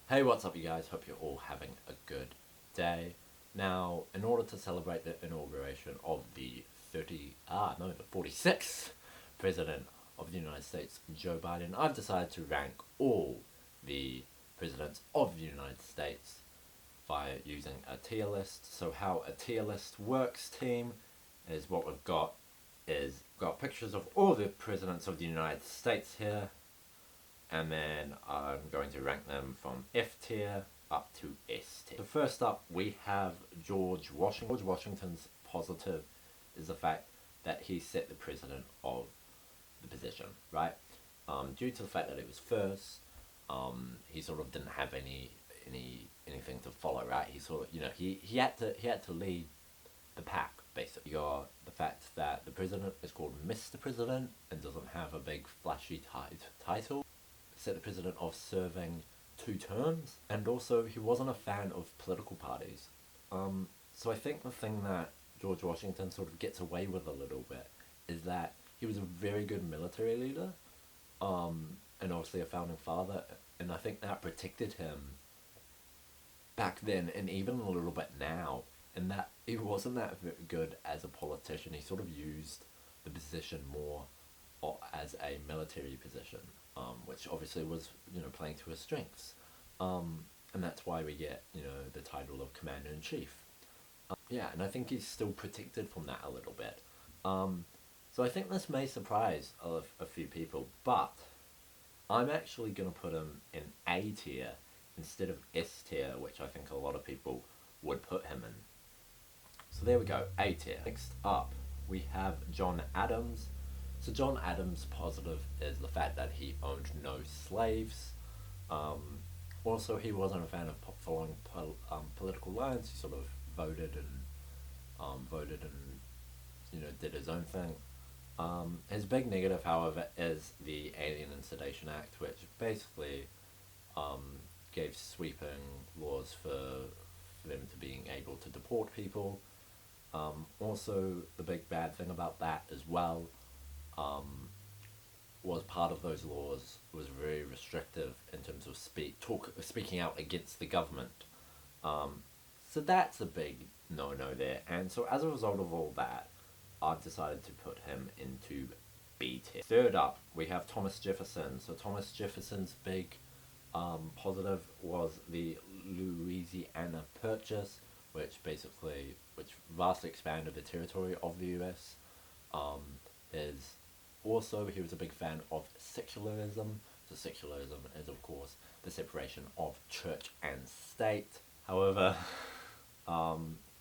Hey, what's up you guys? Hope you're all having a good day. Now, in order to celebrate the inauguration of the 46th President of the United States, Joe Biden, I've decided to rank all the presidents of the United States by using a tier list. So how a tier list works, team, is what we've got pictures of all the presidents of the United States here, and then I'm going to rank them from F tier up to S tier. So first up, we have George Washington. George Washington's positive is the fact that he set the precedent of the position, right? Due to the fact that it was first, he sort of didn't have anything to follow, right? He sort of, he had to lead the pack, basically. You got the fact that the president is called Mr. President and doesn't have a big flashy title. Set the precedent of serving 2 terms, and also he wasn't a fan of political parties. So I think the thing that George Washington sort of gets away with a little bit is that he was a very good military leader, and obviously a founding father, and I think that protected him back then and even a little bit now, and that he wasn't that good as a politician. He sort of used the position more as a military position, which obviously was, playing to his strengths. And that's why we get, the title of Commander-in-Chief. Yeah, and I think he's still protected from that a little bit. So I think this may surprise a few people, but I'm actually going to put him in A tier instead of S tier, which I think a lot of people would put him in. So there we go, A tier. Next up, we have John Adams. So John Adams' positive is the fact that he owned no slaves. Also, he wasn't a fan of following political lines. He sort of voted and did his own thing. His big negative, however, is the Alien and Sedation Act, which basically gave sweeping laws for them to being able to deport people. Also, the big bad thing about that as well was part of those laws was very restrictive in terms of speaking out against the government. So that's a big no-no there. And so as a result of all that, I've decided to put him into B tier. Third up, we have Thomas Jefferson. So Thomas Jefferson's big positive was the Louisiana Purchase, which vastly expanded the territory of the US. He was a big fan of secularism. So secularism is, of course, the separation of church and state. However,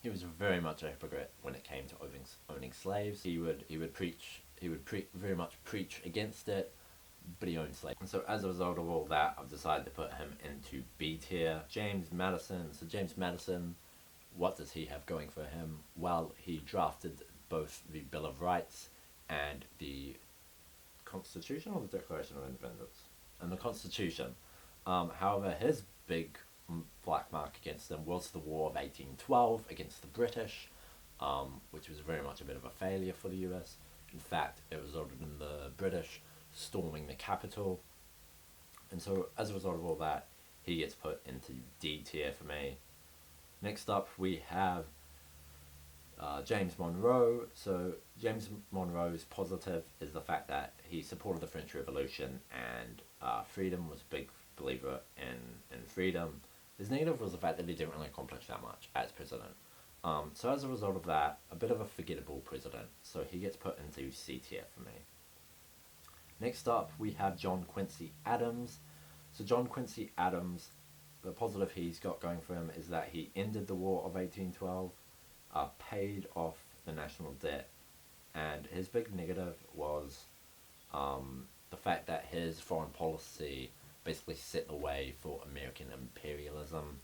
he was very much a hypocrite when it came to owning slaves. He would very much preach against it, but he owned slaves. And so as a result of all that, I've decided to put him into B tier. James Madison. So James Madison, what does he have going for him? Well, he drafted both the Bill of Rights and the Constitution, or the Declaration of Independence, and the Constitution. However, his big black mark against them was the War of 1812 against the British, which was very much a bit of a failure for the US. In fact, it resulted in the British storming the capital, and so as a result of all that, he gets put into D tier for me. Next up, we have James Monroe. So James Monroe's positive is the fact that he supported the French Revolution and freedom, was a big believer in freedom. His negative was the fact that he didn't really accomplish that much as president. So as a result of that, a bit of a forgettable president. So he gets put into C tier for me. Next up, we have John Quincy Adams. So John Quincy Adams, the positive he's got going for him is that he ended the War of 1812, paid off the national debt, and his big negative was the fact that his foreign policy basically set the way for American imperialism.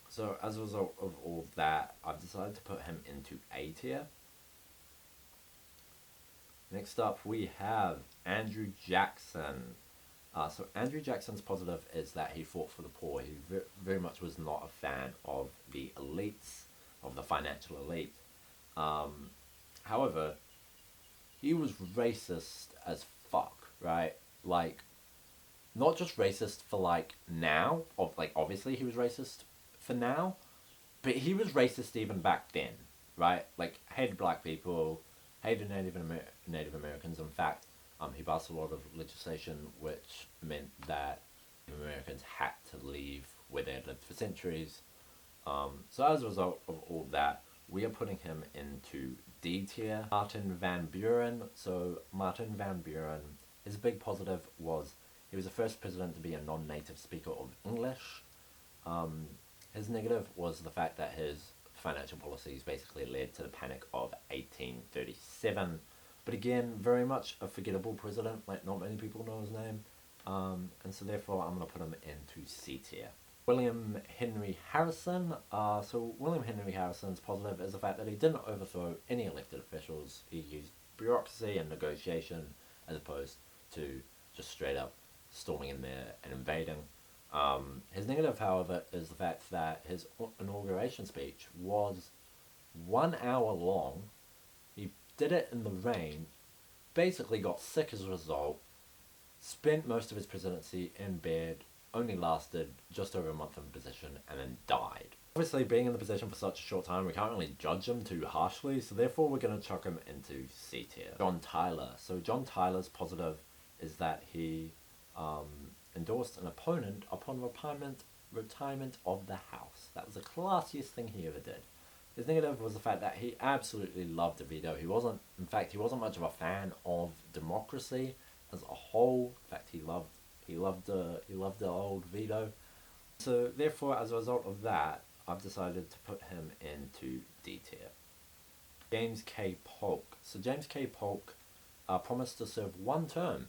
So as a result of all that, I've decided to put him into A tier. Next up, we have Andrew Jackson. So Andrew Jackson's positive is that he fought for the poor. He very much was not a fan of the elites, of the financial elite. However, he was racist as fuck, right? Like, not just racist for like now, of like obviously he was racist for now, but he was racist even back then, right? Like hated black people, hated Native Americans. In fact, he passed a lot of legislation which meant that Native Americans had to leave where they had lived for centuries. So as a result of all that, we are putting him into D tier. Martin Van Buren. So Martin Van Buren, his big positive was he was the first president to be a non-native speaker of English. Um, his negative was the fact that his financial policies basically led to the Panic of 1837. But again, very much a forgettable president, like not many people know his name. And so therefore I'm going to put him into C tier. William Henry Harrison. So William Henry Harrison's positive is the fact that he didn't overthrow any elected officials. He used bureaucracy and negotiation as opposed to just straight up storming in there and invading. His negative, however, is the fact that his inauguration speech was 1 hour long. He did it in the rain, basically got sick as a result, spent most of his presidency in bed, only lasted just over a month in position, and then died. Obviously, being in the position for such a short time, we can't really judge him too harshly, so therefore we're going to chuck him into C tier. John Tyler. So John Tyler's positive is that he endorsed an opponent upon retirement of the House. That was the classiest thing he ever did. His negative was the fact that he absolutely loved the veto. He wasn't much of a fan of democracy as a whole. In fact, he loved the old veto. So therefore, as a result of that, I've decided to put him into D tier. James K. Polk. So James K. Polk promised to serve one term,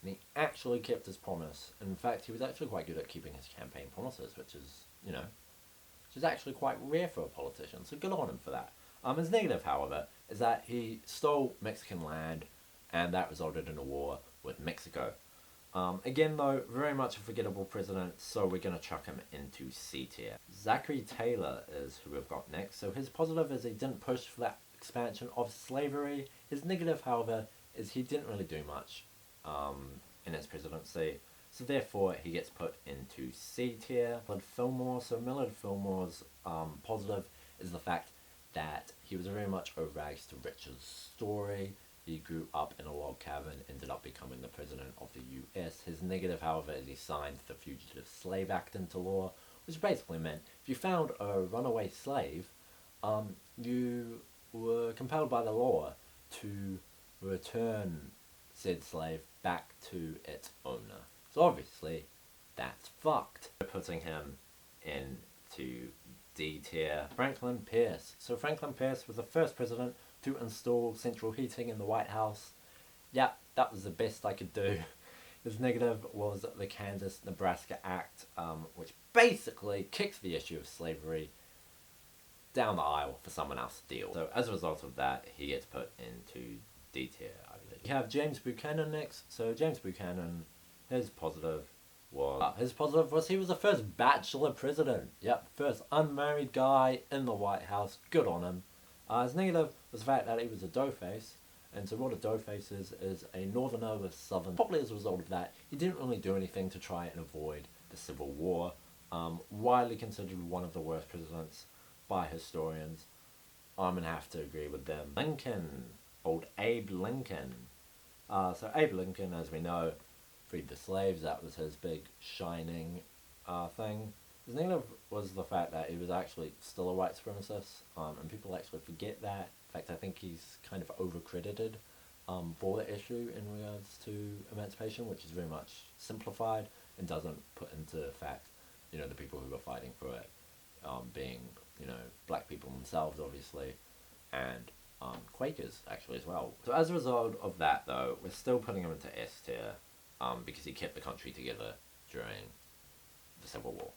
and he actually kept his promise. In fact, he was actually quite good at keeping his campaign promises, which is actually quite rare for a politician. So good on him for that. His negative, however, is that he stole Mexican land, and that resulted in a war with Mexico. Again, though, very much a forgettable president, so we're going to chuck him into C tier. Zachary Taylor is who we've got next. So his positive is he didn't push for that expansion of slavery. His negative, however, is he didn't really do much in his presidency. So therefore, he gets put into C tier. Millard Fillmore. So Millard Fillmore's positive is the fact that he was very much a rags to riches story. He grew up in a log cabin, ended up becoming the president of the US. His negative, however, is he signed the Fugitive Slave Act into law, which basically meant if you found a runaway slave, you were compelled by the law to return said slave back to its owner. So obviously, that's fucked. We're putting him into D tier. Franklin Pierce. So Franklin Pierce was the first president to install central heating in the White House. Yeah, that was the best I could do. His negative was the Kansas-Nebraska Act, which basically kicks the issue of slavery down the aisle for someone else to deal with. So as a result of that, he gets put into D tier, I believe. We have James Buchanan next. So James Buchanan, his positive was he was the first bachelor president. Yep, first unmarried guy in the White House. Good on him. His negative was the fact that he was a doughface, and so what a doughface is a northerner with southern. Probably as a result of that, he didn't really do anything to try and avoid the Civil War. Widely considered one of the worst presidents by historians. I'm gonna have to agree with them. Lincoln, old Abe Lincoln. So Abe Lincoln, as we know, freed the slaves. That was his big shining thing. His negative was the fact that he was actually still a white supremacist, and people actually forget that. In fact, I think he's kind of over-credited for the issue in regards to emancipation, which is very much simplified and doesn't put into fact, the people who were fighting for it being, black people themselves, obviously, and Quakers, actually, as well. So as a result of that, though, we're still putting him into S tier because he kept the country together during the Civil War.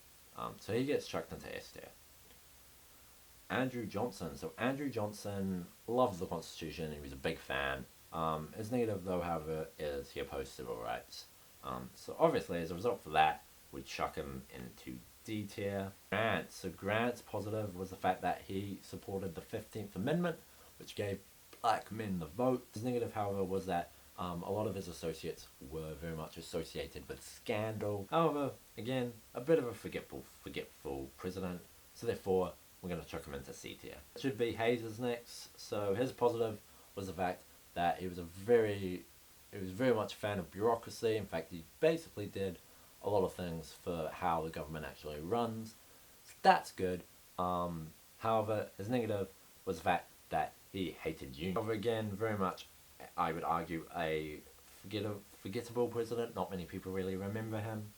So he gets chucked into S tier. Andrew Johnson. So Andrew Johnson loved the Constitution. He was a big fan. His negative, though, however, is he opposed civil rights. So obviously, as a result of that, we chuck him into D tier. Grant. So Grant's positive was the fact that he supported the 15th Amendment, which gave black men the vote. His negative, however, was that A lot of his associates were very much associated with scandal. However, again, a bit of a forgetful president. So therefore, we're going to chuck him into C tier. It should be Hayes' next. So his positive was the fact that he was very much a fan of bureaucracy. In fact, he basically did a lot of things for how the government actually runs. So that's good. However, his negative was the fact that he hated unions. However, again, very much, I would argue, a forgettable president. Not many people really remember him.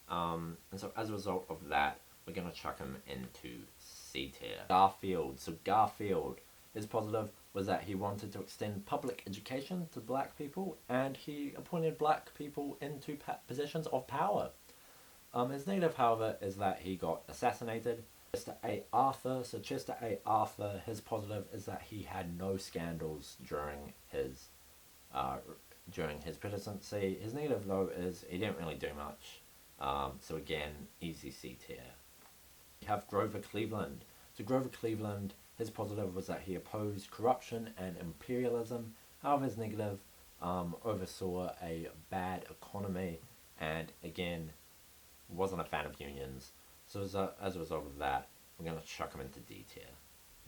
And so as a result of that, we're going to chuck him into C tier. Garfield. So Garfield, his positive was that he wanted to extend public education to black people, and he appointed black people into positions of power. His negative, however, is that he got assassinated. Chester A. Arthur. So Chester A. Arthur, his positive is that he had no scandals during his presidency. His negative, though, is he didn't really do much. So again, easy C tier. We have Grover Cleveland. So Grover Cleveland, his positive was that he opposed corruption and imperialism. However, his negative oversaw a bad economy, and again, wasn't a fan of unions. So as a result of that, we're going to chuck him into D tier.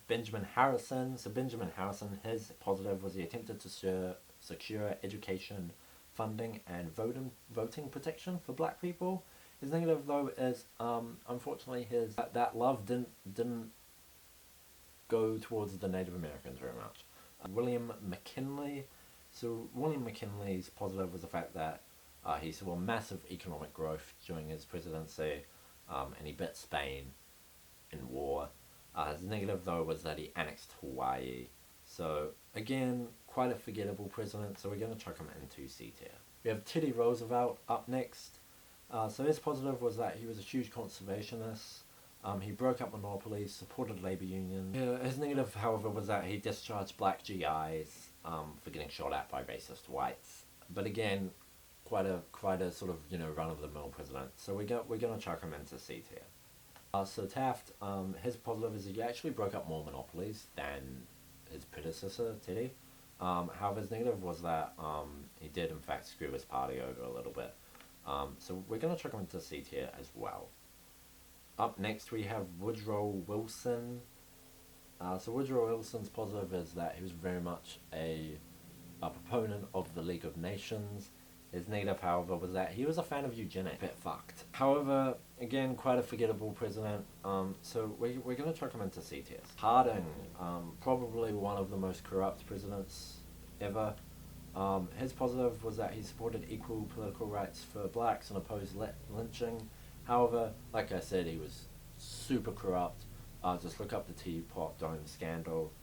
Benjamin Harrison. So Benjamin Harrison, his positive was he attempted to secure education, funding, and voting protection for black people. His negative, though, is unfortunately that love didn't go towards the Native Americans very much. William McKinley. So William McKinley's positive was the fact that he saw massive economic growth during his presidency, and he beat Spain in war. His negative, though, was that he annexed Hawaii. So again, quite a forgettable president, so we're going to chuck him into C tier. We have Teddy Roosevelt up next. So his positive was that he was a huge conservationist. He broke up monopolies, supported labor unions. His negative, however, was that he discharged black GIs for getting shot at by racist whites. But again, quite a sort of run-of-the-mill president. So we're gonna chuck him into C tier. So Taft, his positive is he actually broke up more monopolies than his predecessor Teddy. However, his negative was that he did in fact screw his party over a little bit. So we're gonna chuck him into C tier as well. Up next we have Woodrow Wilson. So Woodrow Wilson's positive is that he was very much a proponent of the League of Nations. His negative, however, was that he was a fan of eugenics. A bit fucked. However, again, quite a forgettable president. So we're going to chuck him into C tier. Harding, probably one of the most corrupt presidents ever. His positive was that he supported equal political rights for blacks and opposed lynching. However, like I said, he was super corrupt. Just look up the Teapot Dome scandal.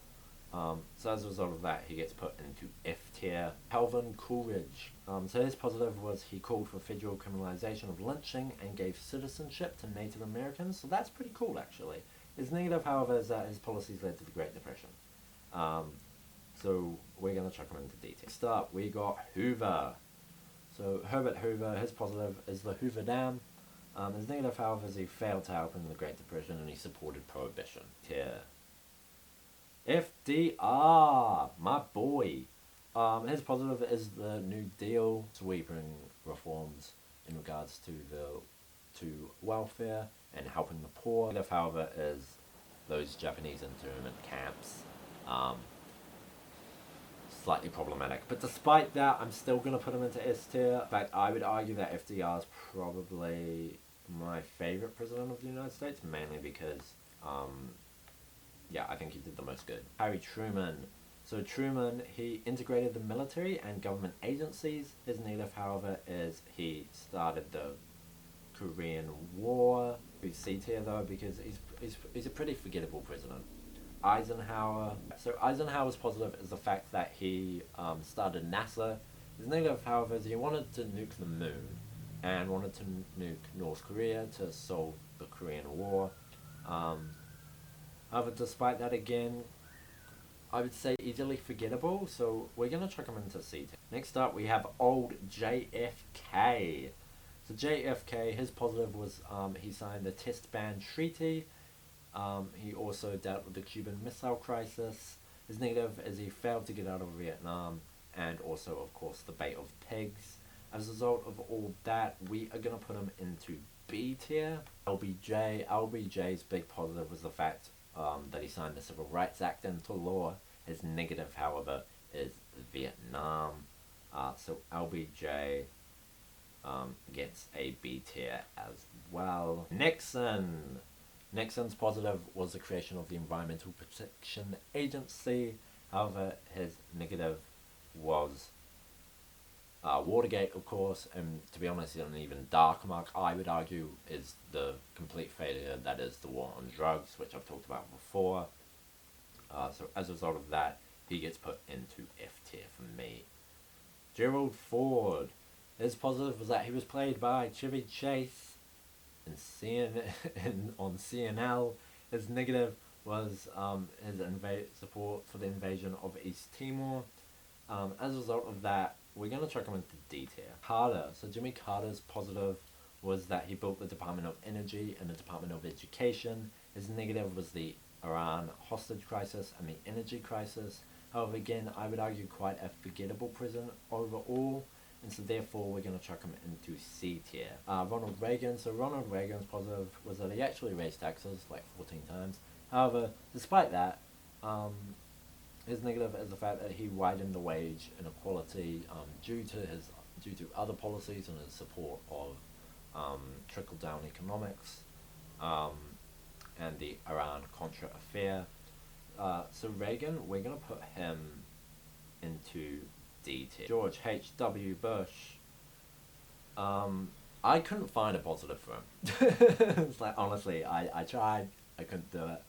So as a result of that, he gets put into F tier. Calvin Coolidge. So his positive was he called for federal criminalization of lynching and gave citizenship to Native Americans. So that's pretty cool, actually. His negative, however, is that his policies led to the Great Depression. So we're going to chuck him into D tier. Next up, we got Hoover. So Herbert Hoover, his positive is the Hoover Dam. His negative, however, is he failed to help in the Great Depression and he supported prohibition. Tier. FDR, my boy. His positive is the New Deal, sweeping reforms in regards to welfare and helping the poor. Negative, however, is those Japanese internment camps. Slightly problematic, but despite that, I'm still gonna put him into S tier. In fact, I would argue that FDR is probably my favorite president of the United States, mainly because I think he did the most good. Harry Truman. So Truman, he integrated the military and government agencies. His negative, however, is he started the Korean War. He's C tier though because he's a pretty forgettable president. Eisenhower. So Eisenhower's positive is the fact that he started NASA. His negative, however, is he wanted to nuke the moon and wanted to nuke North Korea to solve the Korean War. However, despite that, again, I would say easily forgettable, so we're going to chuck him into C tier. Next up, we have old JFK. So JFK, his positive was he signed the Test Ban Treaty. He also dealt with the Cuban Missile Crisis. His negative is he failed to get out of Vietnam and also of course the Bay of Pigs. As a result of all that, we are going to put him into B tier. LBJ's big positive was the fact that he signed the Civil Rights Act into law. His negative, however, is Vietnam. So LBJ gets a B tier as well. Nixon's positive was the creation of the Environmental Protection Agency. However, his negative was Watergate, of course, and to be honest, an even darker mark, I would argue, is the complete failure that is the war on drugs, which I've talked about before. So as a result of that, he gets put into F tier for me. Gerald Ford, his positive was that he was played by Chevy Chase on CNL. His negative was his support for the invasion of East Timor. As a result of that, we're going to chuck him into D tier. Carter. So Jimmy Carter's positive was that he built the Department of Energy and the Department of Education. His negative was the Iran hostage crisis and the energy crisis. However, again, I would argue quite a forgettable president overall, and so therefore we're going to chuck him into C tier. Ronald Reagan. So Ronald Reagan's positive was that he actually raised taxes like 14 times. However, despite that, his negative is the fact that he widened the wage inequality due to other policies and his support of trickle-down economics and the Iran-Contra affair. So Reagan, we're going to put him into D tier. George H.W. Bush. I couldn't find a positive for him. It's like, honestly, I tried, I couldn't do it.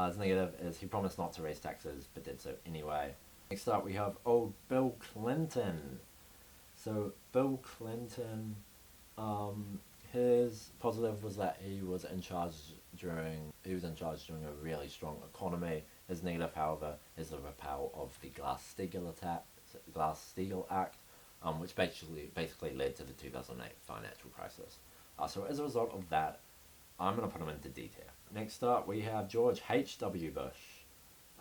His negative is he promised not to raise taxes, but did so anyway. Next up, we have old Bill Clinton. So Bill Clinton, his positive was that he was in charge during a really strong economy. His negative, however, is the repeal of the Glass-Steagall Act, which basically led to the 2008 financial crisis. So as a result of that, I'm going to put him into D tier. Next up, we have George H.W. Bush.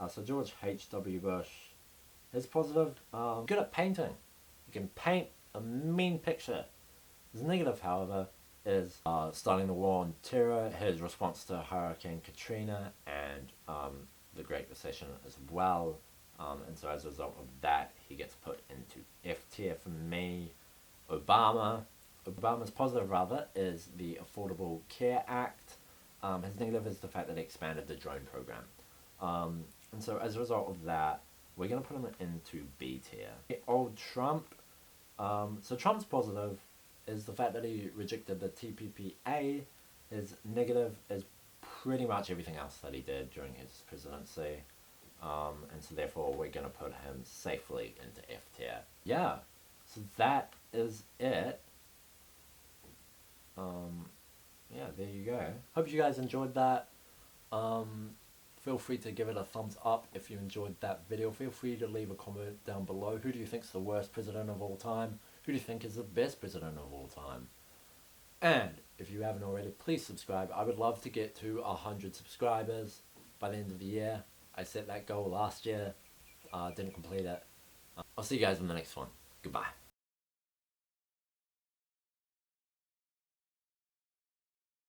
So George H.W. Bush, his positive, good at painting. He can paint a mean picture. His negative, however, is starting the war on terror, his response to Hurricane Katrina, and the Great Recession as well. And so as a result of that, he gets put into F tier for me. Obama's positive, rather, is the Affordable Care Act. His negative is the fact that he expanded the drone program. And so as a result of that, we're going to put him into B tier. Old Trump. So Trump's positive is the fact that he rejected the TPPA. His negative is pretty much everything else that he did during his presidency. And so therefore we're going to put him safely into F tier. Yeah, so that is it. Yeah, there you go. Hope you guys enjoyed that. Feel free to give it a thumbs up if you enjoyed that video. Feel free to leave a comment down below. Who do you think is the worst president of all time? Who do you think is the best president of all time? And if you haven't already, please subscribe. I would love to get to 100 subscribers by the end of the year. I set that goal last year. Didn't complete it. I'll see you guys in the next one. Goodbye.